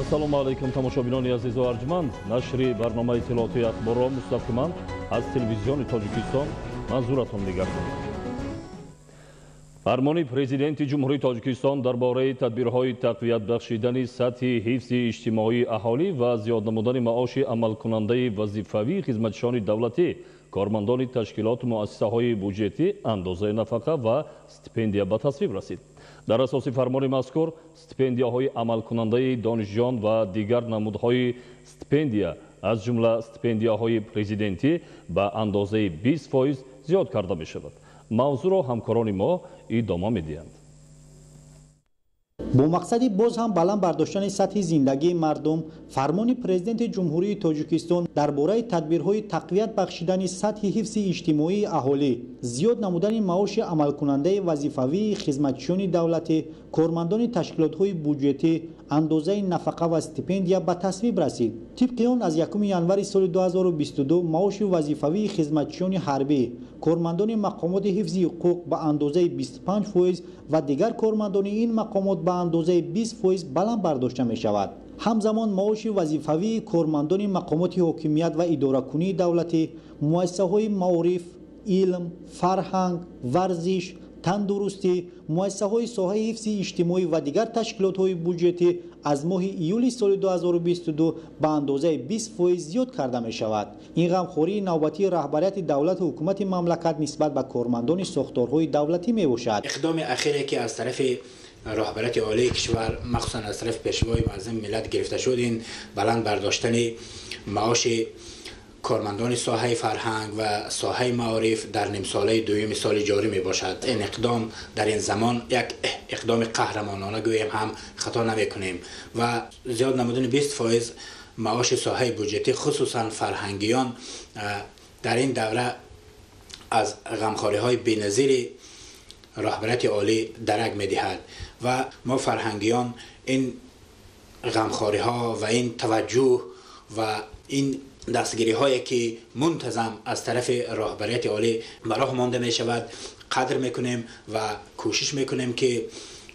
ассалому алайкум тамошобинони азизу арҷманд. Нашри барномаи иттилоотии ахборро мустақиман аз телевизиони Тоҷикистон манзуратон мегардонад. фармони президенти ҷумҳурии Тоҷикистон дар бораи тадбирҳои тақвият бахшидани сатҳи ҳифзи иҷтимоии аҳолӣ ва зиёд намудани маоши амалкунандаи вазифавии хизматчиёни давлатӣ, кормандони ташкилоту муассисаҳои буҷетӣ, андозаи нафақа ва стипендия ба тасвиб расид. дар асоси фармони мазкур стипендияҳои амалкунандаи донишҷӯён ва дигар намудҳои стипендия аз ҷумла стипендияҳои президентӣ ба андозаи 20% зиёд карда мешавад. мавзӯъро ҳамкорони мо идома медиҳанд. бо мақсади боз ҳам баланд бардоштани сатҳи зиндагии мардум, фармони президенти ҷумҳурии Тоҷикистон дар бораи тадбирҳои тақвият бахшидани сатҳи ҳифзи иҷтимоии аҳолӣ, зиёд намудани маоши амалкунандаи вазифавии хизматчиёни давлатӣ, кормандони ташкилотҳои буҷетӣ, андозаи нафақа ва стипендия ба тасвиб расид. тибқи он аз 1 январи соли 2022 маоши вазифавии хизматчиёни ҳарбӣ, кормандони мақомоти ҳифзи ҳуқуқ ба андозаи 25% ва дигар кормандони ин мақомот ба андозаи 20% баланд бардошта мешавад. ҳамзамон маоши вазифавии кормандони мақомоти ҳокимият ва идоракунии давлатӣ, муассисаҳои маориф, илм, фарҳанг, варзиш, тандурустӣ, муассисаҳои соҳаи ҳифзи иҷтимоӣ ва дигар ташкилотҳои буҷетӣ аз моҳи июли соли 2022 ба андозаи 20% зиёд карда мешавад. ин ғамхории навбатии раҳбарияти давлату ҳукумати мамлакат нисбат ба кормандони сохторҳои давлатӣ мебошад. иқдоми ахире ки аз тарафи раҳбарияти олии кишвар махсусан аз тарафи пешвои муаззами миллат гирифта шуд, ин баланд бардоштани маоши کارمندان ساحه فرهنگ و ساحه معارف در نیم ساله دوم سال جاری می باشد. این اقدام در این زمان یک اقدام قهرمانانه گوییم هم خطا نمی کنیم و زیاد نمودن 20% معاش ساحه بودجتی خصوصا فرهنگیان در این دوره از غمخواری های بی‌نظیر رهبریت عالی درک می دهد و ما فرهنگیان این غمخواری ها و این توجه و این دستگیری هایی که منتظم از طرف رهبریت عالی برای مانده می شود قدر میکنیم و کوشش میکنیم که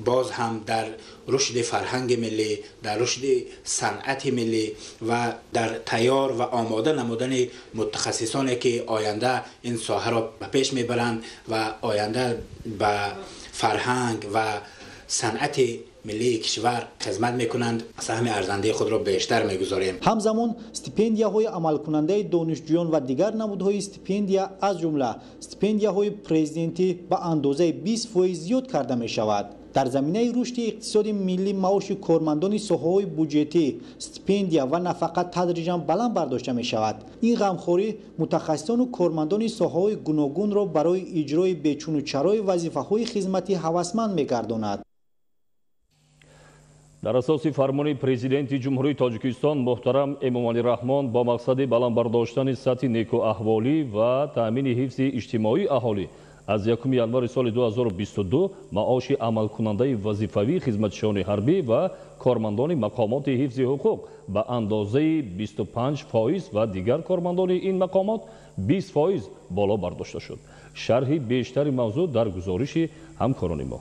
باز هم در رشد فرهنگ ملی، در رشد صنعت ملی و در تیار و آماده نمودن متخصصانی که آینده این ساحه را به پیش میبرند و آینده به فرهنگ و صنعت ملی کشور خدمت میکنند، سهم ارزنده خود را بیشتر میگذاریم. همزمان استیپندیاهای عملکننده دانشجویان و دیگر نمودهای استیپندیا از جمله استیپندیاهای پرزیدنتی به اندازه 20% زیاد کرده می شود. در زمینه رشد اقتصاد ملی معاش کارمندان ساحه‌های بودجتی، استیپندیا و نفقه تدریجاً بلند برداشته می شود. این غمخواری متخصصان و کارمندان ساحه‌های گوناگون را برای اجرای بیچون و چرای وظیفه‌های خدمتی هوسمند می‌گرداند. дар асоси фармони президенти ҷумҳурии Тоҷикистон муҳтарам Эмомалӣ Раҳмон ба мақсади баландбардоштани сатҳи некуаҳволӣ ва таъмини ҳифзи иҷтимоии аҳолӣ аз 1 январи соли 2022 маоши амалкунандаи вазифавии хизматчиёни ҳарбӣ ва кормандони мақомоти ҳифзи ҳуқуқ ба андозаи 25% ва дигар кормандони ин мақомот 20% боло бардошта шуд. шарҳи бештари мавзӯъ дар гузориши ҳамкорони мо.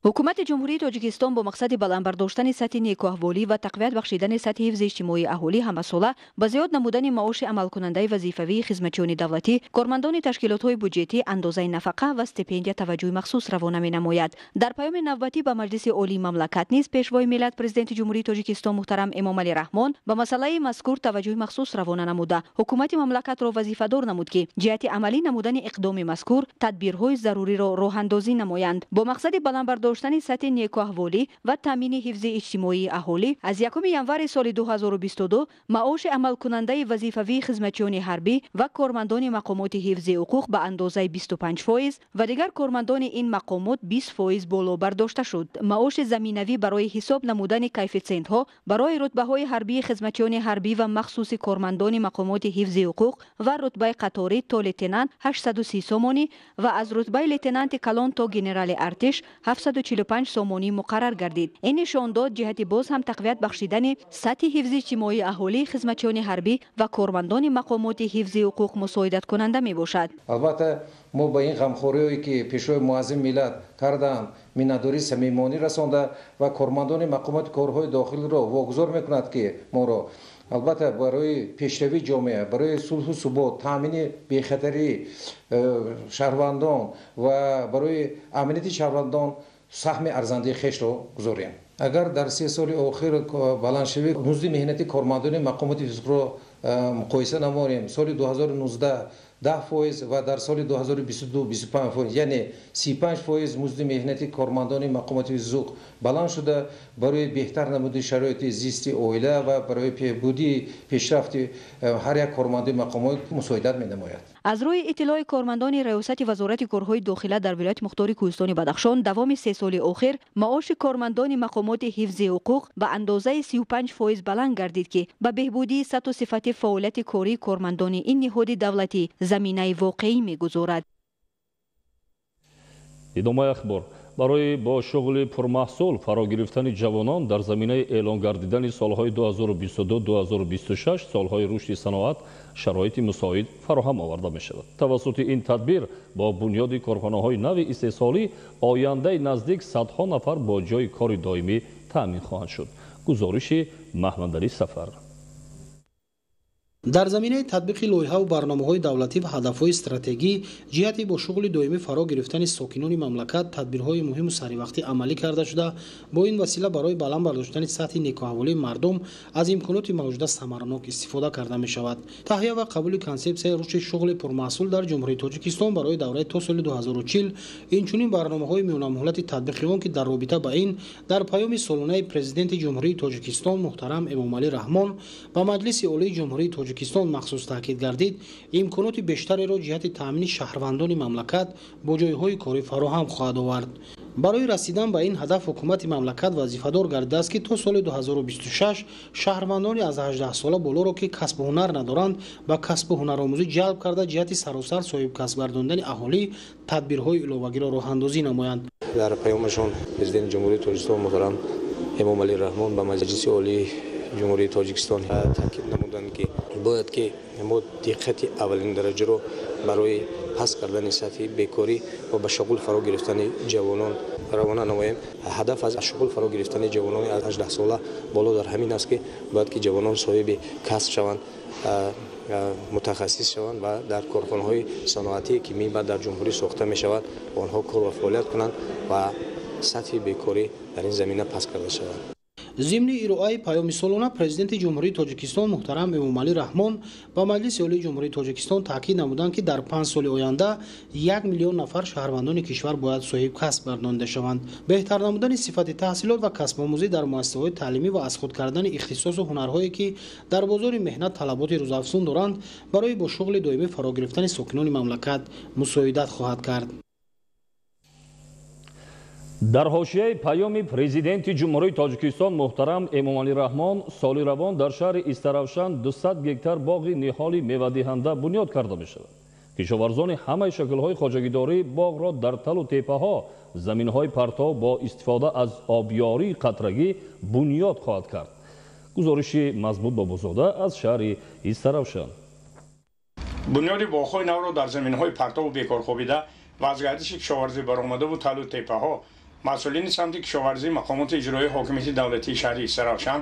ҳукумати ҷумҳурии Тоҷикистон бо мақсади баландбардоштани сатҳи некуаҳволӣ ва тақвият бахшидани сатҳи ҳифзи иҷтимоии аҳолӣ ҳамасола ба зиёд намудани маоши амалкунандаи вазифавии хизматчиёни давлатӣ, кормандони ташкилотҳои буҷетӣ, андозаи нафақа ва стипендия таваҷҷӯҳи махсус равона менамояд. дар паёми навбатӣ ба Маҷлиси олии мамлакат низ пешвои миллат президенти ҷумҳурии Тоҷикистон муҳтарам Эмомалӣ Раҳмон ба масъалаи мазкур таваҷҷӯҳи махсус равона намуда, ҳукумати мамлакатро вазифадор намуд ки ҷиҳати амалӣ намудани иқдоми мазкур тадбирҳои заруриро роҳандозӣ намоянд. бо мақсади баландбардоштани сатҳи некуаҳволӣ ва таъмини ҳифзи иҷтимоии аҳолӣ аз 1 январи соли 2022 маоши амалкунандаи вазифавии хизматчиёни ҳарбӣ ва кормандони мақомоти ҳифзи ҳуқуқ ба андозаи 25% ва дигар кормандони ин мақомот 20% боло бардошта шуд. маоши заминавӣ барои ҳисоб намудани кайфициентҳо барои рутбаҳои ҳарбии хизматчиёни ҳарбӣ ва махсуси кормандони мақомоти ҳифзи ҳуқуқ ва рутбаи қаторӣ то лейтенант 830 сомонӣ ва аз рутбаи лейтенанти калон то генерали артиш 740 245 сомонӣ муқаррар гардид. ин нишон дод ҷиҳати боз ҳам тақвият бахшидани сатҳи ҳифзи иҷтимоии аҳолии хизматчиёни ҳарбӣ ва кормандони мақомоти ҳифзи ҳуқуқ мусоидаткунанда мебошад. албатта мо ба ин ғамхориҳое ки пешрои муаззин миллат карданд миннатдорӣ самимонӣ расонда ва кормандони мақомоти корҳои дохилиро вогузор мекунад ки моро албатта барои пешравии ҷомеа, барои сулҳу субот, таъмини бехатарии шаҳрвандон ва барои амнияти шаҳрвандон саҳми арзандии хешро гузорем. агар дар 3 соли охир баландшавӣ музди меҳнати кормандони мақомоти ҳуқуқро муқоиса намоем, соли 2019 10% ва дар соли 2022 25%, яъне 35% музди меҳнати кормандони мақомоти ҳуқуқ баланд шуда барои беҳтар намуди шароити зисти оила ва барои беҳбудии пешрафти ҳар як корманди мақомот мусоидат менамояд. аз рӯи иттилои кормандони раёсати вазорати корҳои дохила дар вилояти мухтори кӯҳистони Бадахшон давоми 3 соли охир маоши кормандони мақомоти ҳифзи ҳуқуқ ба андозаи 35% баланд гардид ки ба беҳбудии сатҳу сифати фаъолияти кории кормандони ин ниҳоди давлатӣ заминаи воқеӣ мегузорад. идомаи ахбор барои бо шуғли пурмаҳсул фаро гирифтани ҷавонон дар заминаи эълон гардидани солҳои 2022-2026 солҳои рушди саноат шароити мусоид фароҳам оварда мешавад. тавассути ин тадбир бо бунёди корхонаҳои нави истеҳсолӣ ояндаи наздик садҳо нафар бо ҷои кори доимӣ таъмин хоҳанд шуд. гузориши Маҳмадалӣ Сафар. дар заминаи татбиқи лоиҳаву барномаҳои давлатӣ ва ҳадафҳои стратегӣ ҷиҳати бо шуғли доимӣ фаро гирифтани сокинони мамлакат тадбирҳои муҳиму саривақтӣ амалӣ карда шуда бо ин васила барои баланд бардоштани сатҳи некуаҳволии мардум аз имконоти мавҷуда самаранок истифода карда мешавад. таҳия ва қабули консепсияи рушди шуғли пурмаҳсул дар ҷумҳурии Тоҷикистон барои давраи то соли 2040 инчунин барномаҳои миёнамуҳлати татбиқи он ки дар робита ба ин дар паёми солунаи президенти ҷумҳурии Тоҷикистон муҳтарам Эмомалӣ Раҳмон ба маҷлиси олии ҷумҳурии Тоҷикистон махсус таъкид гардид, имконоти бештареро ҷиҳати таъмини шаҳрвандони мамлакат бо ҷойҳои корӣ фароҳам хоҳад овард. барои расидан ба ин ҳадаф ҳукумати мамлакат вазифадор гардидааст ки то соли 2026 шаҳрвандони аз 18 сола болоро ки касбу ҳунар надоранд ба касбу ҳунаромӯзӣ ҷалб карда ҷиҳати саросар соҳибкасб гардондани аҳолӣ тадбирҳои иловагиро роҳандозӣ намоянд. дар паёмашон президенти ҷумҳурии Тоҷикистон муҳтарам Эмомалӣ Раҳмон ба маҷлиси олии ҷумҳурии Тоҷикистон таъкид намуданд ки бояд ки мо диққати аввалин дараҷаро барои паст кардани сатҳи бекорӣ ва ба шуғул фаро гирифтани ҷавонон равона намоем. ҳадаф аз шуғул фаро гирифтани ҷавонони аз 18 сола боло дар ҳамин аст ки бояд ки ҷавонон соҳиби касб шаванд, мутахассис шаванд ва дар корхонаҳои саноатие ки мебаъд дар ҷумҳурӣ сохта мешавад онҳо кор ва фаъолият кунанд ва сатҳи бекорӣ дар ин замина паст карда шавад. зимни ироаи паёми солона президенти ҷумҳурии Тоҷикистон муҳтарам Эмомалӣ Раҳмон ба маҷлиси олии ҷумҳурии Тоҷикистон таъкид намуданд ки дар 5 соли оянда 1 миллион нафар шаҳрвандони кишвар бояд соҳибкасб гардонида шаванд. беҳтар намудани сифати таҳсилот ва касбомӯзӣ дар муассисаҳои таълимӣ ва аз худ кардани ихтисосу ҳунарҳое ки дар бозори меҳнат талаботи рӯзафзун доранд барои бо шуғли доимӣ фаро гирифтани сокинони мамлакат мусоидат хоҳад кард. дар ҳошияи паёми президенти ҷумҳурии Тоҷикистон муҳтарам Эмомалӣ Раҳмон соли равон дар шаҳри Истаравшан 200 гектар боғи ниҳоли мевадиҳанда бунёд карда мешавад. кишоварзони ҳамаи шаклҳои хоҷагидорӣ боғро дар талу теппаҳо, заминҳои партов бо истифода аз обёрии қатрагӣ бунёд хоҳад кард. гузориши Мазбут Бобозода аз шаҳри Истаравшан. бунёди боғҳои навро дар заминҳои партову бекорхобида ва аз гардиши кишоварзӣ баромадаву талу теппаҳо масъулини самти кишоварзӣ мақомоти иҷроии ҳокимияти давлатии шаҳри Истаравшан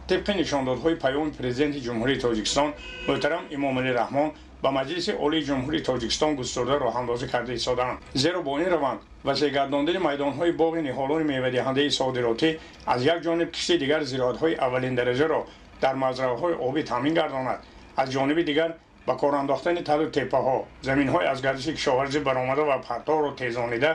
тибқи нишондодҳои паёми президенти ҷумҳурии Тоҷикистон муҳтарам Эмомалӣ Раҳмон ба маҷлиси олии ҷумҳурии Тоҷикистон густурда роҳандозӣ карда истоданд. зеро бо ин раванд васеъгардондани майдонҳои боғи ниҳолони мевадиҳандаи содиротӣ аз як ҷониб кишти дигар зироатҳои аввалин дараҷаро дар мазраъҳои обӣ таъмин гардонад, аз ҷониби дигар ба кор андохтани талу теппаҳо, заминҳои аз гардиши кишоварзӣ баромада ва партовро тезонида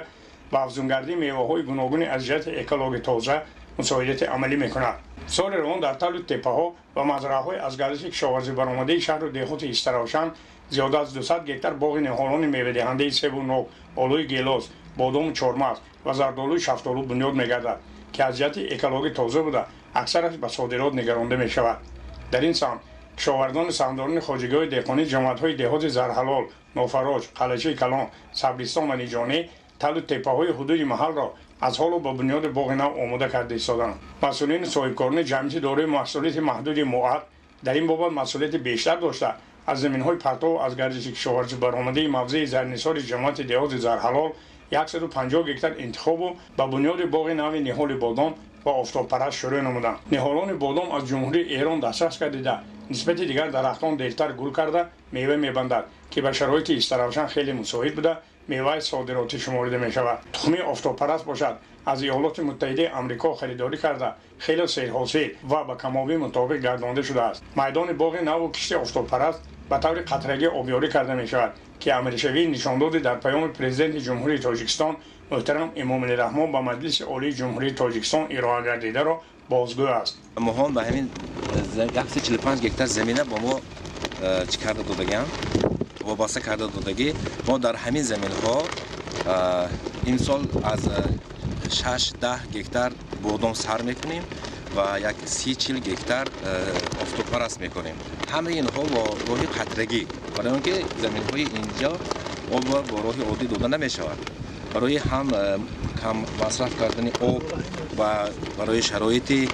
ба афзунгардии меваҳои гуногуни аз ҷиҳати экологи тоза мусоидати амалӣ мекунад. соли равон дар талу теппаҳо ва мазраъҳои аз гардиши кишоварзӣ баромадаи шаҳру деҳоти Истаравшан зиёда аз 200 гектар боғи ниҳолони мевадиҳандаи себу ноб, олӯи гелос, бодому чормағз ва зардолӯи шафтолу бунёд мегардад, ки аз ҷиҳати экологӣ тоза буда аксараш ба содирот нигаронда мешавад. дар ин самт кишовардони саҳмдорони хоҷагиҳои деҳқонӣ ҷамоатҳои деҳоти Зарҳалол, Нофарож, Қалачаи Калон, Сабристон ва Ниҷонӣ талу теппаҳои ҳудуди маҳалро аз ҳоло ба бунёди боғи нав омода карда истоданд. масъулини соҳибкорона ҷамъияти дорои маҳсулоти маҳдуди муат дар ин бобат масъулияти бештар дошта аз заминҳои партову аз гардиши кишоварзӣ баромадаи мавзеи зарнисори ҷамоати деҳоти зарҳалол 150 гектар интихобу ба бунёди боғи нави ниҳоли бодом ва офтобпараст шурӯъ намуданд. ниҳолони бодом аз ҷумҳурии эрон дастрас гардида нисбати дигар дарахтон дертар гул карда мева мебандад ки ба шароити истаравшан хеле мусоид буда меваи содиротӣ шуморида мешавад. тухми офтобпараст бошад аз иёлоти муттаҳидаи амрико харидорӣ карда хеле серҳосил ва ба камоби мутобиқ гардонда шудааст. майдони боғи наву кишти офтобпараст ба таври қатрагӣ обёрӣ карда мешавад ки амришавии нишондоди дар паёми президенти ҷумҳурии тоҷикистон муҳтарам эмомалӣ раҳмон ба маҷлиси олии ҷумҳурии тоҷикистон ироа гардидаро бозгӯ аст. моҳон ба ҳамин 145 гектар замина ба мо чӣ карда додаган вобаста карда додагӣ мо дар ҳамин заминҳо имсол аз 6-10 гектар бодом сар мекунем ва як 30-40 гектар офтобпараст мекунем. ҳамаи инҳо бо роҳи қатрагӣ, барои он ки заминҳои инҷо об бо роҳи оддӣ дода намешавад. барои ҳам кам масраф кардани об ва барои шароити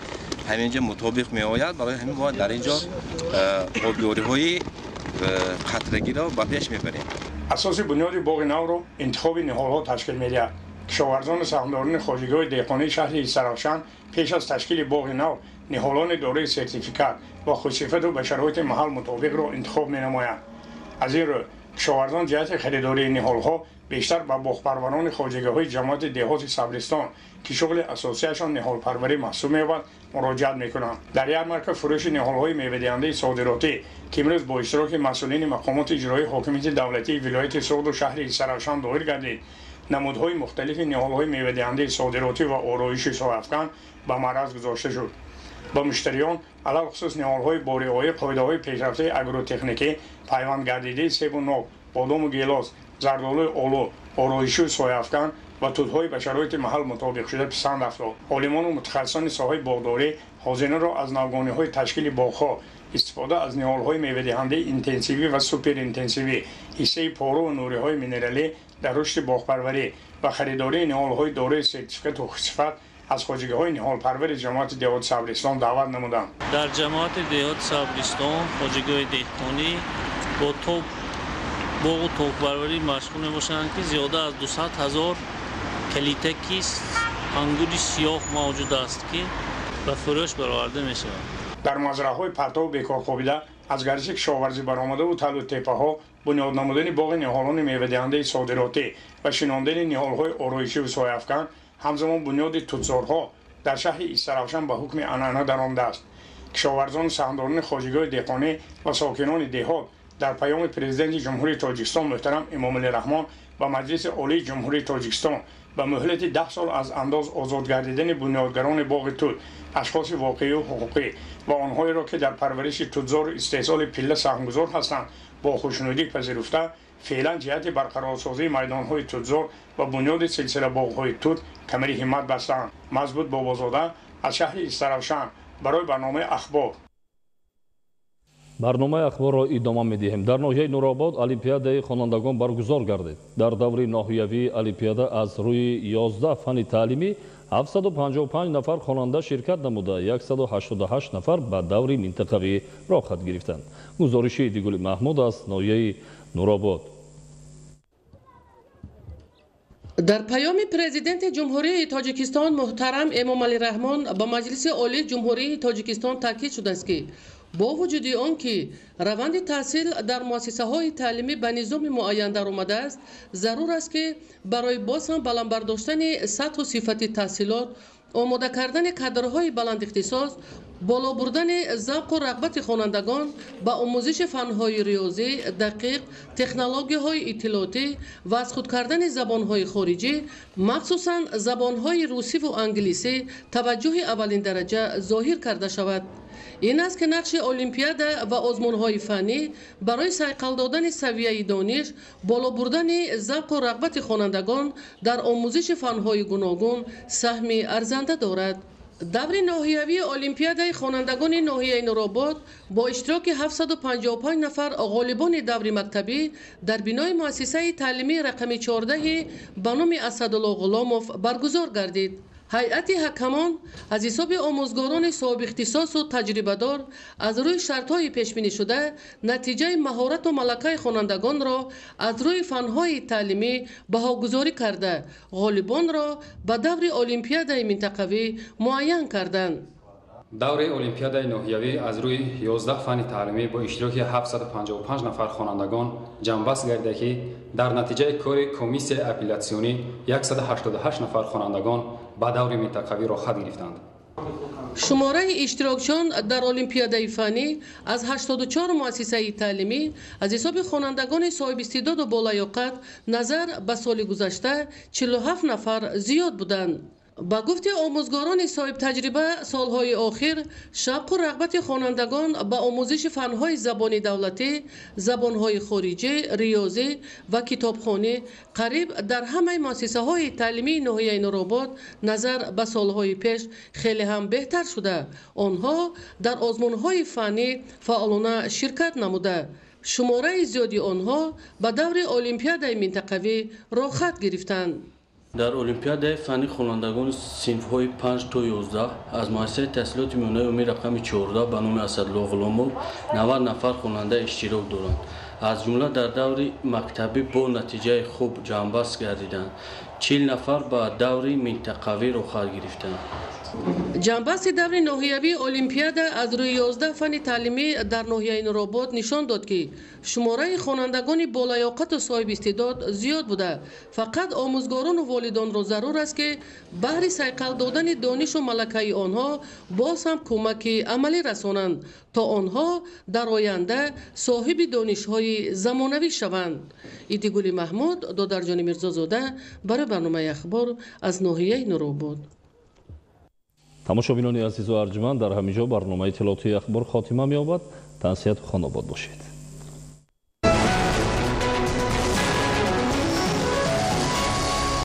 ҳаминҷо мутобиқ меояд. барои ҳамин бояд дар инҷо обёриҳои қатрагиро ба пеш мебарем. асоси бунёди боғи навро интихоби ниҳолҳо ташкил медиҳад. кишоварзони саҳмдорони хоҷигоҳи деҳқонии шаҳри Исаравшан пеш аз ташкили боғи нав ниҳолони дорои сертификат ва хусифату ба шароити маҳал мутобиқро интихоб менамоянд. аз ин рӯ кишоварзон ҷиҳати харидории ниҳолҳо бештар ба боғпарварони хоҷигаҳои ҷамоати деҳоти Сабристон ки шуғли асосияшон ниҳолпарварӣ маҳсуб меёбад муроҷиат мекунанд. дар ярмарка фурӯши ниҳолҳои мевадиҳандаи содиротӣ ки имрӯз бо иштироки масъулини мақомоти иҷроии ҳокимияти давлатии вилояти Суғду шаҳри Исаравшан доир гардид, намудҳои мухталифи ниҳолҳои мевадиҳандаи содиротӣ ва ороиши соҳафкан ба маъраз гузошта шуд. ба муштариён алахусус ниҳолҳои бо риояи қоидаҳои пешрафтаи агротехникӣ пайванд гардидаи себу ноб, бодому гелос, зардолӯи олу, ороишию соҳафкан ва тӯтҳои ба шароити маҳал мутобиқшуда писанд афтод. олимону мутахассисони соҳаи боғдорӣ ҳозириро аз навгониҳои ташкили боғҳо, истифода аз ниҳолҳои мевадиҳандаи интенсивӣ ва суперинтенсивӣ, ҳиссаи пору ва нуриҳои минералӣ дар рушди боғпарварӣ ва харидории ниҳолҳои дорои сертификату хусифат аз хоҷигаҳои ниҳолпарвари ҷамоати деҳоти Сабристон даъват намуданд. дар ҷамоати деҳоти Сабристон хоҷигаҳои деҳқонӣ бо боғу тоқпарварӣ машғул мебошанд ки зиёда аз 200 000 калитаки ангури сиёҳ мавҷуд аст ки ба фурӯш бароварда мешавад. дар мазраъҳои партову бекорхобида аз гардиши кишоварзӣ баромадаву талу теппаҳо бунёд намудани боғи ниҳолони мевадиҳандаи содиротӣ ва шинондани ниҳолҳои ороишиву соҳафкан ҳамзамон бунёди тутзорҳо дар шаҳри Исаравшан ба ҳукми анъана даромадааст. кишоварзони саҳмдорони хоҷигаҳои деҳқонӣ ва сокинони деҳот дар паёми президенти ҷумҳурии тоҷикистон муҳтарам эмомалӣ раҳмон ба маҷлиси олии ҷумҳурии тоҷикистон ба муҳлати 10 сол аз андоз озод гардидани бунёдгарони боғи тут, ашхоси воқеию ҳуқуқӣ ва онҳоеро ки дар парвариши тутзору истеҳсоли пилла саҳмгузор ҳастанд бо хушнудӣ пазируфта феълан ҷиҳати барқарорсозии майдонҳои тутзор ва бунёди силсила боғҳои тут камари ҳиммат бастаанд. Мазбут Бобозода аз шаҳри Исаравшан барои барномаи ахбор. барномаи ахборро идома медиҳем. дар ноҳияи Нуробод олимпиадаи хонандагон баргузор гардид. дар даври ноҳиявии олимпиада аз рӯи 11 фанни таълимӣ 755 нафар хонанда ширкат намуда 188 нафар ба даври минтақавӣ рохат гирифтанд. гузориши Дигули Маҳмуд аз ноҳияи Нуробод. дар паёми президенти ҷумҳурии тоҷикистон муҳтарам Эмомалӣ Раҳмон ба маҷлиси олии ҷумҳурии тоҷикистон таъкид шудааст ки бо вуҷуди он ки раванди таҳсил дар муассисаҳои таълимӣ ба низоми муайян даромадааст, зарур аст ки барои боз ҳам баландбардоштани сатҳу сифати таҳсилот, омода кардани кадрҳои баландихтисос, боло бурдани завқу рағбати хонандагон ба омӯзиши фанҳои риёзӣ, дақиқ, технологияҳои иттилоотӣ ва аз худ кардани забонҳои хориҷӣ, махсусан забонҳои русиву англисӣ таваҷҷӯҳи аввалиндараҷа зоҳир карда шавад. ин аст ки нақши олимпиада ва озмунҳои фаннӣ барои сайқал додани савияи дониш, боло бурдани завқу рағбати хонандагон дар омӯзиши фанҳои гуногун саҳми арзанда дорад. даври ноҳиявии олимпиадаи хонандагони ноҳияи нуробод бо иштироки 755 нафар ғолибони даври мактабӣ дар бинои муассисаи таълимии рақами 14 ба номи Асадулло Ғуломов баргузор гардид. ҳайати ҳакамон аз ҳисоби омӯзгорони соҳибихтисосу таҷрибадор аз рӯи шартҳои пешбинишуда натиҷаи маҳорату малакаи хонандагонро аз рӯи фанҳои таълимӣ баҳогузорӣ карда ғолибонро ба даври олимпиадаи минтақавӣ муайян карданд. даври олимпиадаи ноҳиявӣ аз рӯи 11 фани таълимӣ бо иштироки 755 нафар хонандагон ҷамъбаст гардид ки дар натиҷаи кори комиссияи апеллясионӣ 188 нафар хонандагон ба даври минтақавӣ рохат гирифтанд. шумораи иштирокчиён дар олимпиадаи фанӣ аз 84 муассисаи таълимӣ аз ҳисоби хонандагони соҳибистеъдоду болаёқат назар ба соли гузашта 47 нафар зиёд буданд. ба гуфти омӯзгорони соҳибтаҷриба солҳои охир шавқу рағбати хонандагон ба омӯзиши фанҳои забони давлатӣ, забонҳои хориҷӣ, риёзӣ ва китобхонӣ қариб дар ҳамаи муассисаҳои таълимии ноҳияи Нуробод назар ба солҳои пеш хеле ҳам беҳтар шуда, онҳо дар озмунҳои фанӣ фаъолона ширкат намуда, шумораи зиёди онҳо ба даври олимпиадаи минтақавӣ рохат гирифтанд. дар олимпиадаи фани хонандагони синфҳои 5 то 11 аз муассисаи таҳсилоти миёнаи умумии рақами 14 ба номи Асадулло Ғуломов 90 нафар хонанда иштирок доранд. аз ҷумла дар даври мактабӣ бо натиҷаи хуб ҷамъбаст гардиданд. 40 нафар ба даври минтақавӣ рохат гирифтанд. ҷамъбасти даври ноҳиявии олимпиада аз рӯи 11 фани таълимӣ дар ноҳияи Нуробод нишон дод ки шумораи хонандагони болаёқату соҳибистеъдод зиёд буда, фақат омӯзгорону волидонро зарур аст ки баҳри сайқал додани донишу малакаи онҳо боз ҳам кӯмаки амалӣ расонанд, то онҳо дар оянда соҳиби донишҳои замонавӣ шаванд. Идигули Маҳмуд, Додарҷони Мирзозода, барои барномаи ахбор аз ноҳияи Нуробод. тамошобинони азизу арҷманд, дар ҳамин ҷо барномаи иттилоотии ахбор хотима меёбад. тансиҳату хонобод бошед.